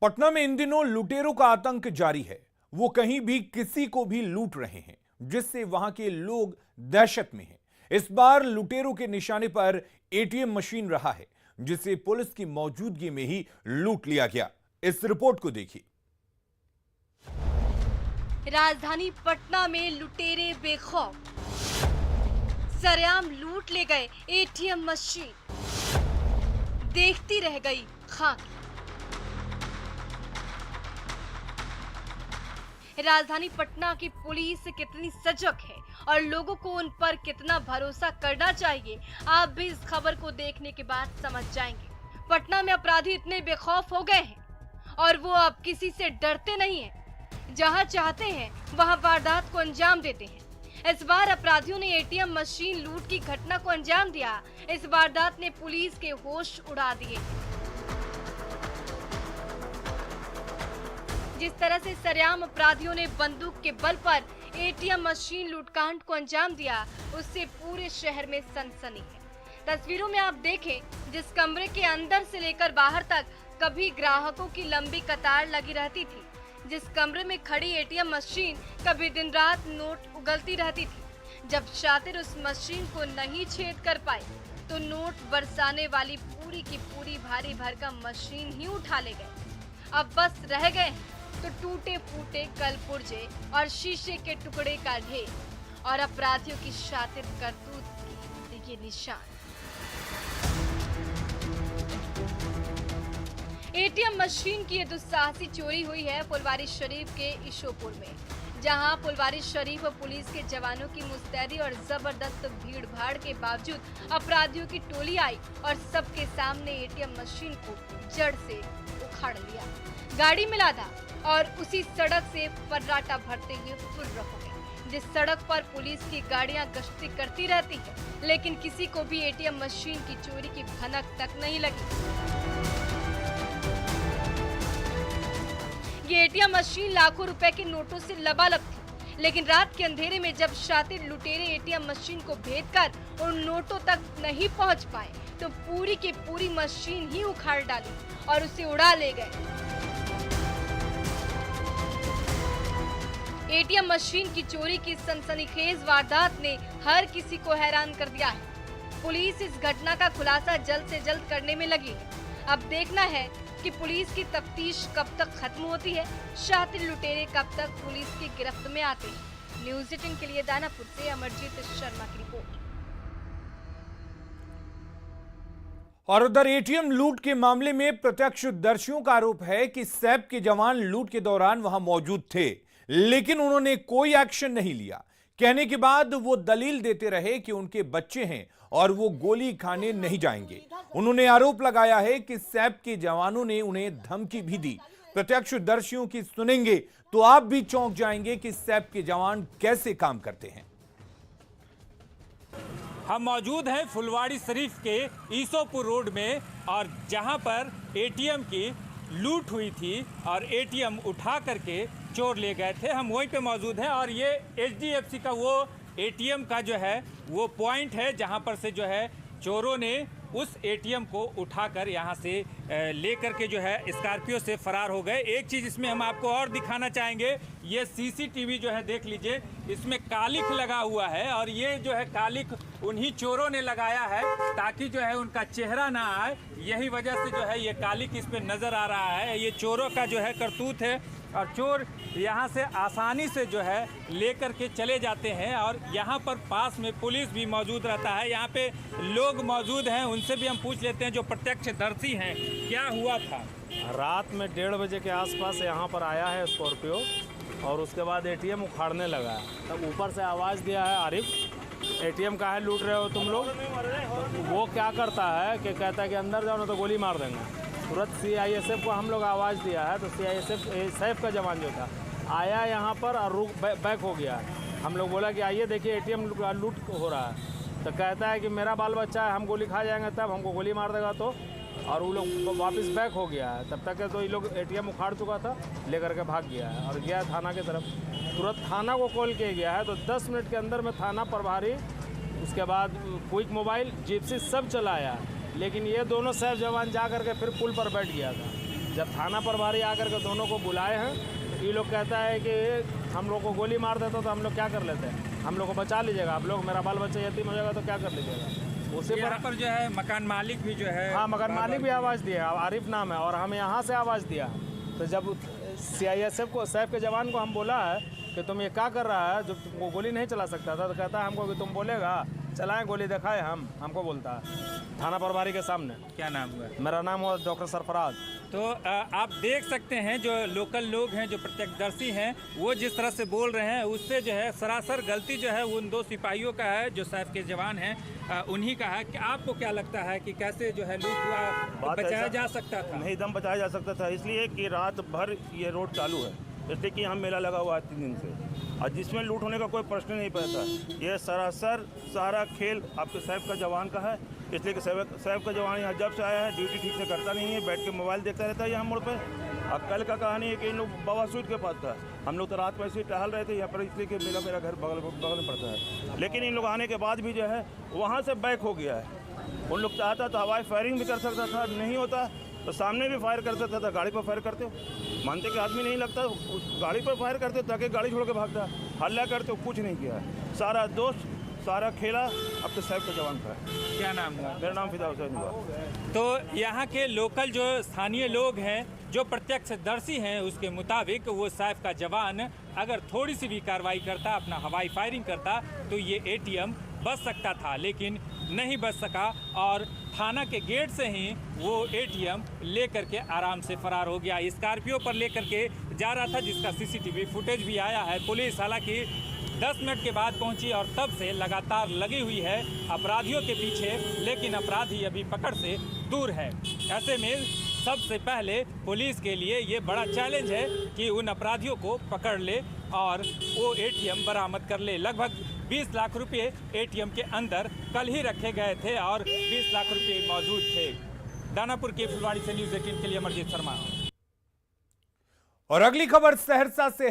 पटना में इन दिनों लुटेरों का आतंक जारी है। वो कहीं भी किसी को भी लूट रहे हैं, जिससे वहां के लोग दहशत में हैं। इस बार लुटेरों के निशाने पर एटीएम मशीन रहा है, जिसे पुलिस की मौजूदगी में ही लूट लिया गया। इस रिपोर्ट को देखिए। राजधानी पटना में लुटेरे बेखौफ, सरेआम लूट ले गए एटीएम मशीन, देखती रह गई खाक। राजधानी पटना की पुलिस कितनी सजग है और लोगों को उन पर कितना भरोसा करना चाहिए, आप भी इस खबर को देखने के बाद समझ जाएंगे। पटना में अपराधी इतने बेखौफ हो गए हैं और वो अब किसी से डरते नहीं हैं। जहां चाहते हैं वहां वारदात को अंजाम देते हैं। इस बार अपराधियों ने एटीएम मशीन लूट की घटना को अंजाम दिया। इस वारदात ने पुलिस के होश उड़ा दिए। जिस तरह से सरेआम अपराधियों ने बंदूक के बल पर एटीएम मशीन लूटकांड को अंजाम दिया, उससे पूरे शहर में सनसनी है। तस्वीरों में आप देखें, जिस कमरे के अंदर से लेकर बाहर तक कभी ग्राहकों की लंबी कतार लगी रहती थी, जिस कमरे में खड़ी एटीएम मशीन कभी दिन रात नोट उगलती रहती थी। जब शातिर उस मशीन को नहीं छेद कर पाए तो नोट बरसाने वाली पूरी की पूरी भारी भरकम मशीन ही उठा ले गए। अब बस रह गए तो टूटे फूटे कल पुर्जे और शीशे के टुकड़े का ढेर और अपराधियों की शातिर करतूत की ये निशान। एटीएम मशीन की ये दुस्साहसी चोरी हुई है फुलवारी शरीफ के ईशोपुर में, जहां फुलवारी शरीफ पुलिस के जवानों की मुस्तैदी और जबरदस्त भीड़ भाड़ के बावजूद अपराधियों की टोली आई और सबके सामने एटीएम मशीन को जड़ से उखाड़ लिया। गाड़ी मिला था और उसी सड़क से फर्राटा भरते हुए फुर्र हो गए। जिस सड़क पर पुलिस की गाड़ियां गश्ती करती रहती है, लेकिन किसी को भी एटीएम मशीन की चोरी की भनक तक नहीं लगी। ये एटीएम मशीन लाखों रुपए के नोटों से लबालब थी, लेकिन रात के अंधेरे में जब शातिर लुटेरे एटीएम मशीन को भेदकर उन नोटों तक नहीं पहुंच पाए तो पूरी की पूरी मशीन ही उखाड़ डाली और उसे उड़ा ले गए। एटीएम मशीन की चोरी की सनसनीखेज वारदात ने हर किसी को हैरान कर दिया है। पुलिस इस घटना का खुलासा जल्द से जल्द करने में लगी है। अब देखना है कि पुलिस की तफ्तीश कब तक खत्म होती है, शातिर लुटेरे कब तक पुलिस की गिरफ्त में आते हैं। न्यूज़ 18 के लिए दानापुर से अमरजीत शर्मा की रिपोर्ट। और उधर एटीएम लूट के मामले में प्रत्यक्षदर्शियों का आरोप है कि सैप के जवान लूट के दौरान वहां मौजूद थे, लेकिन उन्होंने कोई एक्शन नहीं लिया। कहने के बाद वो दलील देते रहे कि उनके बच्चे हैं और वो गोली खाने नहीं जाएंगे। उन्होंने आरोप लगाया है कि सैप के जवानों ने उन्हें धमकी भी दी। प्रत्यक्षदर्शियों की सुनेंगे तो आप भी चौंक जाएंगे कि सैप के जवान कैसे काम करते हैं। हम मौजूद हैं फुलवारी शरीफ के ईशोपुर रोड में, और जहां पर एटीएम की लूट हुई थी और एटीएम उठा करके चोर ले गए थे। हम वहीं पे मौजूद हैं और ये एचडीएफसी का वो एटीएम का जो है वो पॉइंट है जहां पर से जो है चोरों ने उस एटीएम को उठाकर यहाँ से ले करके जो है स्कॉर्पियो से फरार हो गए। एक चीज़ इसमें हम आपको और दिखाना चाहेंगे, ये सीसीटीवी जो है देख लीजिए, इसमें कालिख लगा हुआ है और ये जो है कालिख उन्हीं चोरों ने लगाया है ताकि जो है उनका चेहरा ना आए। यही वजह से जो है ये कालिख इस पर नज़र आ रहा है। ये चोरों का जो है करतूत है और चोर यहाँ से आसानी से जो है लेकर के चले जाते हैं। और यहाँ पर पास में पुलिस भी मौजूद रहता है, यहाँ पे लोग मौजूद हैं, उनसे भी हम पूछ लेते हैं जो प्रत्यक्षदर्शी हैं क्या हुआ था। रात में 1:30 बजे के आसपास यहाँ पर आया है स्कॉर्पियो और उसके बाद एटीएम उखाड़ने लगा है। तब ऊपर से आवाज़ दिया है, आरिफ एटीएम काहे लूट रहे हो तुम लोग। तो वो क्या करता है कि कहता है कि अंदर जाओ ना तो गोली मार देंगे। तुरंत सीआईएसएफ को हम लोग आवाज़ दिया है तो सीआईएसएफ का जवान जो था आया यहाँ पर और बैक हो गया। हम लोग बोला कि आइए देखिए एटीएम लूट हो रहा है, तो कहता है कि मेरा बाल बच्चा है, हम गोली खा जाएंगे तब हमको गोली मार देगा तो। और वो लोग वापस बैक हो गया है। तब तक तो ये लोग एटीएम उखाड़ चुका था, लेकर के भाग गया है और गया थाना की तरफ। तुरंत थाना को कॉल किया गया है तो 10 मिनट के अंदर में थाना प्रभारी, उसके बाद क्विक मोबाइल, जिप्सी सब चलाया, लेकिन ये दोनों सैफ जवान जा करके फिर पुल पर बैठ गया था। जब थाना प्रभारी आकर के दोनों को बुलाए हैं तो ये लोग कहता है कि हम लोग को गोली मार देता तो हम लोग क्या कर लेते हैं, हम लोग को बचा लीजिएगा, आप लोग मेरा बाल बच्चा यतीम हो जाएगा तो क्या कर लीजिएगा। उसी यहाँ पर जो है मकान मालिक भी जो है, हाँ मकान मालिक भी आवाज़ दिया, आरिफ नाम है, और हम यहाँ से आवाज़ दिया। तो जब CISF को, सैफ के जवान को हम बोला है कि तुम ये क्या कर रहा है, जो वो गोली नहीं चला सकता था, तो कहता है हमको कि तुम बोलेगा चलाएं गोली दिखाए हमको बोलता है थाना प्रभारी के सामने। क्या नाम हुआ? मेरा नाम हुआ डॉक्टर सरफराज। तो आप देख सकते हैं जो लोकल लोग हैं, जो प्रत्यक्षदर्शी हैं, वो जिस तरह से बोल रहे हैं उससे जो है सरासर गलती जो है उन दो सिपाहियों का है जो सैफ के जवान हैं, उन्हीं का है। कि आपको क्या लगता है कि कैसे जो है लूट हुआ, बचाया जा सकता था? नहीं, दम बचाया जा सकता था, इसलिए कि रात भर ये रोड चालू है, इसलिए कि यहाँ मेला लगा हुआ है 3 दिन से, और जिसमें लूट होने का कोई प्रश्न नहीं पैदा। ये सरासर सारा खेल आपके सैफ का जवान का है, इसलिए कि सैफ का जवान यहाँ जब से आया है ड्यूटी ठीक से करता नहीं है, बैठ के मोबाइल देखता रहता है यहाँ मोड़ पे। अब कल का कहानी है कि इन लोग बाबा सूट के पास था, हम लोग तो रात में ऐसे ही टहल रहे थे यहाँ पर, इसलिए कि मेरा घर बगल में पड़ता है, लेकिन इन लोग आने के बाद भी जो है वहाँ से बैक हो गया है। उन लोग चाहता तो हवाई फायरिंग भी कर सकता था, नहीं होता तो सामने भी फायर कर सकता था, गाड़ी पर फायर करते हो, मानते कि आदमी नहीं लगता, गाड़ी पर फायर करते ताकि गाड़ी छोड़ के भागता, हल्ला करते, कुछ नहीं किया। सारा दोस्त सारा खेला अब तो सैफ का जवान का है। क्या नाम हुआ? मेरा नाम फिदा हुसैन हुआ। तो यहाँ के लोकल जो स्थानीय लोग हैं, जो प्रत्यक्षदर्शी हैं, उसके मुताबिक वो सैफ का जवान अगर थोड़ी सी भी कार्रवाई करता, अपना हवाई फायरिंग करता, तो ये ATM बच सकता था, लेकिन नहीं बच सका और थाना के गेट से ही वो ATM लेकर के आराम से फरार हो गया। स्कॉर्पियो पर लेकर के जा रहा था, जिसका CCTV फुटेज भी आया है। पुलिस हालांकि 10 मिनट के बाद पहुंची और तब से लगातार लगी हुई है अपराधियों के पीछे, लेकिन अपराधी अभी पकड़ से दूर है। ऐसे में सबसे पहले पुलिस के लिए ये बड़ा चैलेंज है कि उन अपराधियों को पकड़ ले और वो ATM बरामद कर ले। लगभग 20 लाख रुपए ATM के अंदर कल ही रखे गए थे और 20 लाख रुपए मौजूद थे। दानापुर के फुलवाड़ी से न्यूज़ 18 के लिए अमरजीत शर्मा। और अगली खबर सहरसा से